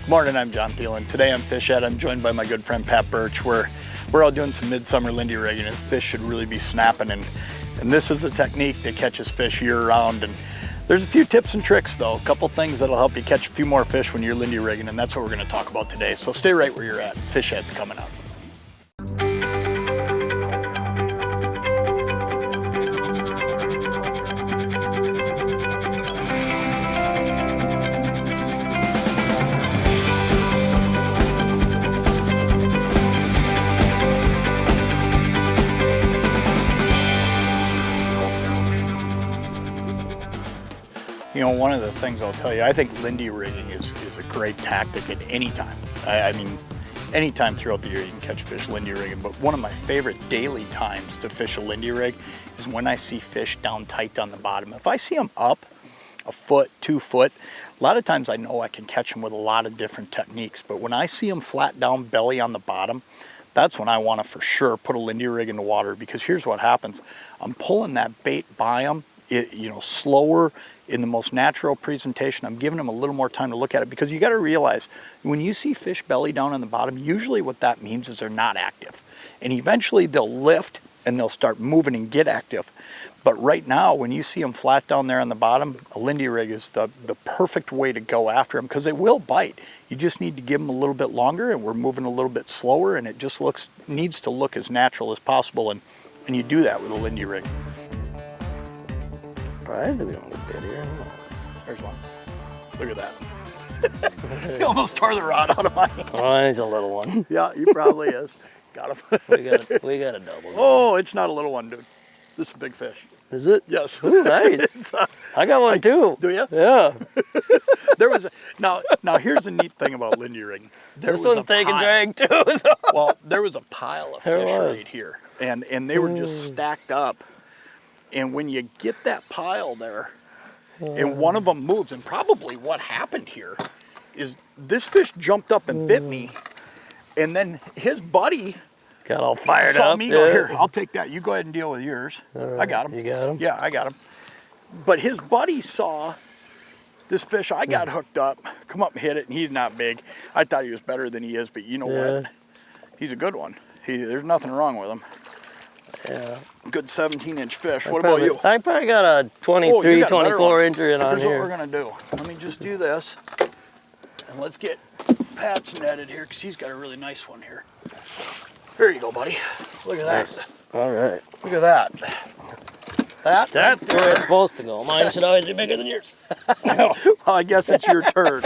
Morning, I'm Jon Thelen. Today I'm Fish Ed. I'm joined by my good friend Pat Burch. We're all doing some midsummer Lindy rigging, and fish should really be snapping. And this is a technique that catches fish year round. And there's a few tips and tricks though, a couple things that'll help you catch a few more fish when you're Lindy rigging, and that's what we're going to talk about today. So stay right where you're at. Fish Ed's coming up. You know, one of the things I'll tell you, I think Lindy rigging is a great tactic at any time. I mean, any time throughout the year you can catch fish Lindy rigging, but one of my favorite daily times to fish a Lindy rig is when I see fish down tight on the bottom. If I see them up a foot, 2 foot, a lot of times I know I can catch them with a lot of different techniques, but when I see them flat down belly on the bottom, that's when I want to for sure put a Lindy rig in the water, because here's what happens. I'm pulling that bait by them, slower, in the most natural presentation. I'm giving them a little more time to look at it, because you got to realize when you see fish belly down on the bottom, usually what that means is they're not active, and eventually they'll lift and they'll start moving and get active. But right now, when you see them flat down there on the bottom, a Lindy rig is the perfect way to go after them, because they will bite. You just need to give them a little bit longer, and we're moving a little bit slower, and it just needs to look as natural as possible, and you do that with a Lindy rig. Surprised that we don't get bit here. There's one. Look at that. He almost tore the rod out of my hand. Oh, he's a little one. Yeah, he probably is. Got him. we got a double. Oh, it's not a little one, dude. This is a big fish. Is it? Yes. Ooh, nice. I got one too. Do you? Yeah. There was now here's a neat thing about Lindy rigging. This one's taking drag too. So. Well, there was a pile of fish right here, and they were just stacked up. And when you get that pile there, and one of them moves, and probably what happened here is this fish jumped up and bit me, and then his buddy got all fired saw up. me go, here, I'll take that. You go ahead and deal with yours. Right. I got him. You got him? Yeah, I got him. But his buddy saw this fish I got hooked up, come up and hit it, and he's not big. I thought he was better than he is, but you know what? He's a good one. There's nothing wrong with him. Yeah. Good 17-inch fish. What about you? I probably got a 23, 24 incher in on Here's here. what we're gonna do. Let me just do this, and let's get Pat's netted here, because he's got a really nice one here. There you go, buddy. Look at that. Nice. All right. Look at that. That's where it's supposed to go. Mine should always be bigger than yours. Well, I guess it's your turn.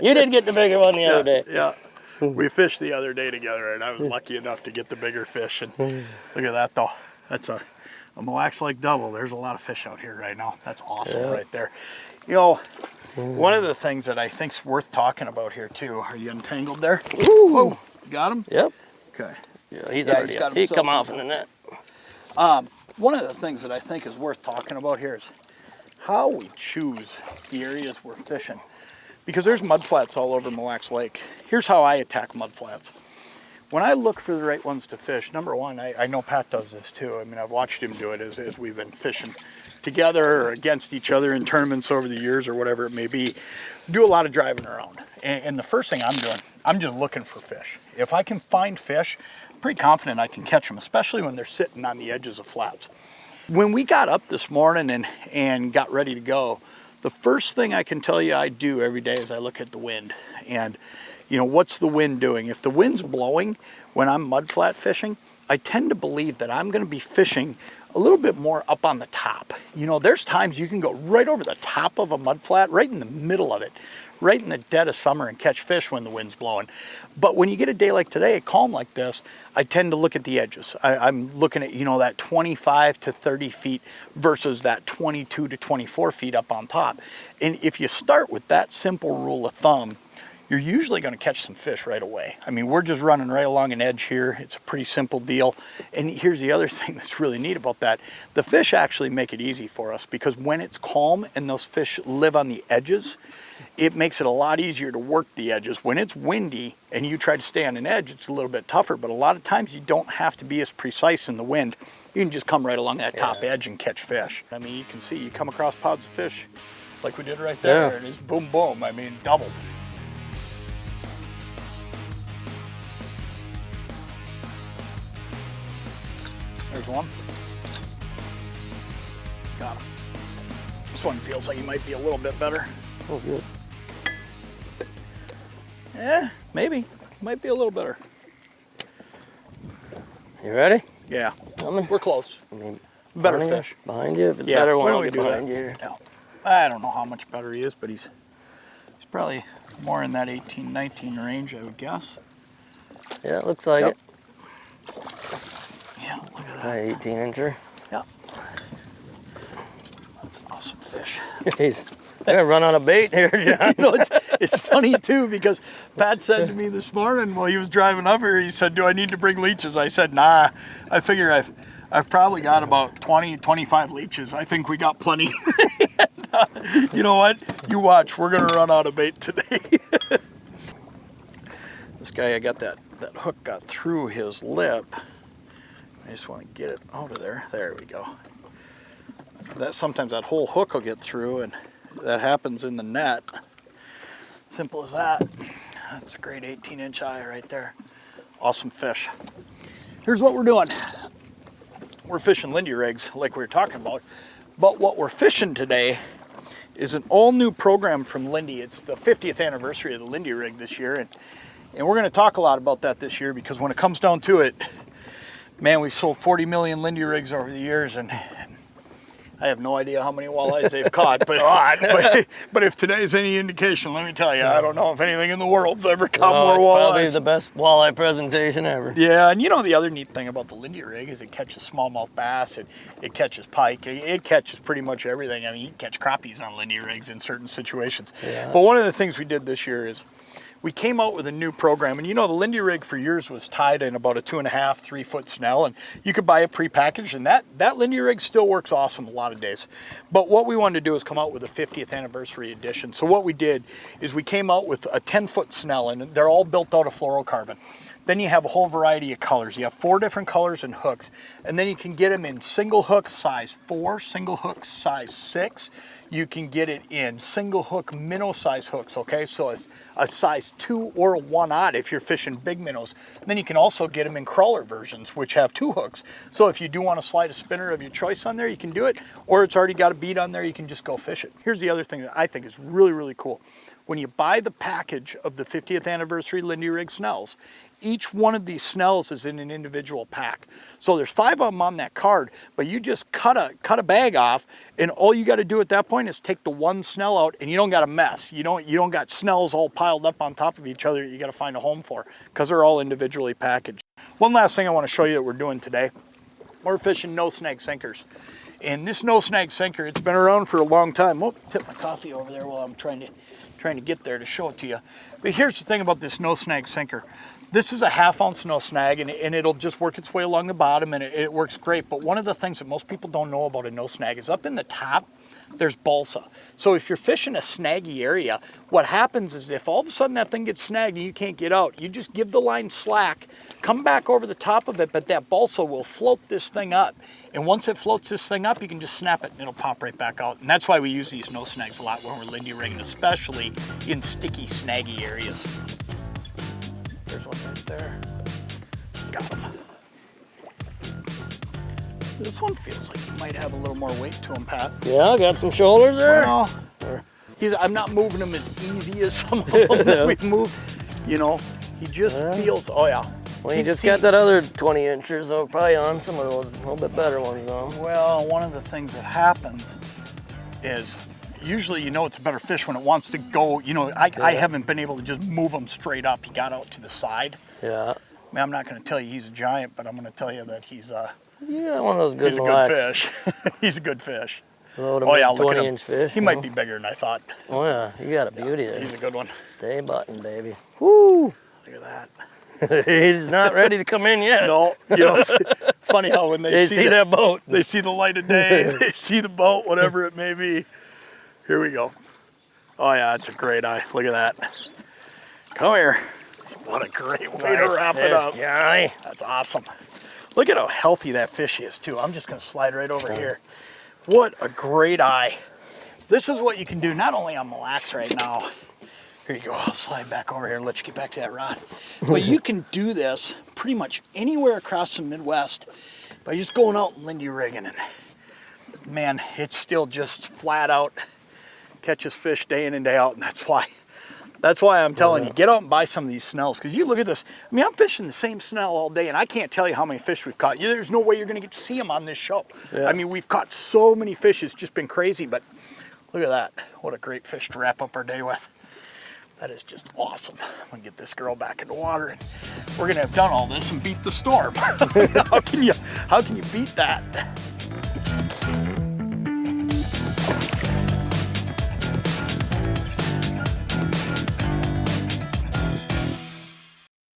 You did get the bigger one the other day. Yeah. We fished the other day together, and I was lucky enough to get the bigger fish. And look at that, though. That's a Mille Lacs Lake double. There's a lot of fish out here right now. That's awesome right there. You know, one of the things that I think's worth talking about here too. Are you entangled there? Ooh. Whoa, you got him? Yep. Okay. Yeah, he's already got he come off in the net. One of the things that I think is worth talking about here is how we choose the areas we're fishing. Because there's mud flats all over Mille Lacs Lake. Here's how I attack mud flats. When I look for the right ones to fish, number one, I know Pat does this too. I mean, I've watched him do it as we've been fishing together or against each other in tournaments over the years or whatever it may be. Do a lot of driving around. And the first thing I'm doing, I'm just looking for fish. If I can find fish, I'm pretty confident I can catch them, especially when they're sitting on the edges of flats. When we got up this morning and got ready to go, the first thing I can tell you I do every day is I look at the wind. And, you know, what's the wind doing? If the wind's blowing when I'm mud flat fishing, I tend to believe that I'm going to be fishing a little bit more up on the top. You know, there's times you can go right over the top of a mud flat, right in the middle of it, right in the dead of summer, and catch fish when the wind's blowing. But when you get a day like today, calm like this, I tend to look at the edges. I'm looking at, you know, that 25 to 30 feet versus that 22 to 24 feet up on top. And if you start with that simple rule of thumb, you're usually going to catch some fish right away. I mean, we're just running right along an edge here. It's a pretty simple deal. And here's the other thing that's really neat about that. The fish actually make it easy for us, because when it's calm and those fish live on the edges, it makes it a lot easier to work the edges. When it's windy and you try to stay on an edge, it's a little bit tougher, but a lot of times you don't have to be as precise in the wind. You can just come right along that top edge and catch fish. I mean, you can see, you come across pods of fish like we did right there, and it's boom, boom. I mean, doubled. There's one. Got him. This one feels like he might be a little bit better. Oh, good. Maybe. Might be a little better. You ready? Yeah. Coming. We're close. Better fish. Behind you. If it's Yeah, better, why one don't will we get do behind that? you. Yeah. I don't know how much better he is, but he's probably more in that 18, 19 range, I would guess. Yeah, it looks like Yep. it. Yeah, look at that. 18-incher. Yeah. That's an awesome fish. He's gonna run out of bait here, John. You know, it's funny too, because Pat said to me this morning while he was driving up here, he said, "Do I need to bring leeches?" I said, "Nah, I figure I've probably got about 20, 25 leeches. I think we got plenty." And, you know what? You watch, we're gonna run out of bait today. This guy, I got that hook got through his lip. I just want to get it out of there. There we go. That sometimes that whole hook will get through, and that happens in the net. Simple as that. That's a great 18-inch eye right there. Awesome fish. Here's what we're doing. We're fishing Lindy Rigs like we were talking about, but what we're fishing today is an all-new program from Lindy. It's the 50th anniversary of the Lindy Rig this year, and we're going to talk a lot about that this year, because when it comes down to it, man, we've sold 40 million Lindy Rigs over the years, and I have no idea how many walleyes they've caught, but if today's any indication, let me tell you, I don't know if anything in the world's ever caught more It's walleyes. probably the best walleye presentation ever. Yeah, and you know the other neat thing about the Lindy Rig is it catches smallmouth bass, it catches pike, it catches pretty much everything. I mean, you can catch crappies on Lindy Rigs in certain situations. Yeah. But one of the things we did this year is we came out with a new program, and you know the Lindy Rig for years was tied in about a 2.5, 3 foot snell, and you could buy it prepackaged, and that Lindy Rig still works awesome a lot of days. But what we wanted to do is come out with a 50th anniversary edition. So what we did is we came out with a 10-foot snell, and they're all built out of fluorocarbon. Then you have a whole variety of colors. You have 4 different colors and hooks, and then you can get them in single hook size 4, single hook size 6. You can get it in single hook minnow size hooks, okay? So it's a size 2 or a 1/0 if you're fishing big minnows. And then you can also get them in crawler versions, which have 2 hooks. So if you do want to slide a spinner of your choice on there, you can do it, or it's already got a bead on there, you can just go fish it. Here's the other thing that I think is really, really cool. When you buy the package of the 50th anniversary Lindy Rig snells, each one of these snells is in an individual pack. So there's 5 of them on that card, but you just cut a bag off, and all you got to do at that point is take the one snell out, and you don't got a mess. You don't got snells all piled up on top of each other that you got to find a home for, because they're all individually packaged. One last thing I want to show you that we're doing today. We're fishing no snag sinkers. And this no snag sinker, it's been around for a long time. Oh, tip my coffee over there while I'm trying to get there to show it to you. But here's the thing about this no snag sinker. This is a 1/2 ounce no snag, and it'll just work its way along the bottom, and it works great. But one of the things that most people don't know about a no snag is up in the top, there's balsa. So if you're fishing a snaggy area, what happens is if all of a sudden that thing gets snagged and you can't get out, you just give the line slack, come back over the top of it, but that balsa will float this thing up. And once it floats this thing up, you can just snap it and it'll pop right back out. And that's why we use these no snags a lot when we're Lindy rigging, especially in sticky, snaggy areas. There's one right there. Got him. This one feels like he might have a little more weight to him, Pat. Yeah, got some shoulders there. Well, I'm not moving him as easy as some of them that we move. You know, he just feels, oh yeah. Well, you just got that other 20 inchers, so probably on some of those a little bit better ones though. Well, one of the things that happens is usually you know it's a better fish when it wants to go. You know, I haven't been able to just move him straight up. He got out to the side. Yeah. I mean, I'm not going to tell you he's a giant, but I'm going to tell you that he's yeah, one of those good he's a good fish. He's a good fish. Load Oh yeah, look at 20-inch him. fish. He might be bigger than I thought. Oh yeah, you got a beauty there. He's a good one. Stay button, baby. Woo! Look at that. He's not ready to come in yet. No, you know, it's funny how when they see that boat, they see the light of day, they see the boat, whatever it may be. Here we go. Oh yeah, it's a great eye. Look at that. Come here. What a great way to wrap it up. Johnny. That's awesome. Look at how healthy that fish is too. I'm just gonna slide right over here. What a great eye. This is what you can do not only on Mille Lacs right now. Here you go, I'll slide back over here and let you get back to that rod. But you can do this pretty much anywhere across the Midwest by just going out and Lindy rigging, and man, it's still just flat out catches fish day in and day out, and that's why I'm telling you, get out and buy some of these snells, because you look at this. I mean, I'm fishing the same snell all day, and I can't tell you how many fish we've caught. There's no way you're going to get to see them on this show. Yeah. I mean, we've caught so many fish, it's just been crazy, but look at that. What a great fish to wrap up our day with. That is just awesome. I'm going to get this girl back in the water, and we're going to have done all this and beat the storm. How can you beat that?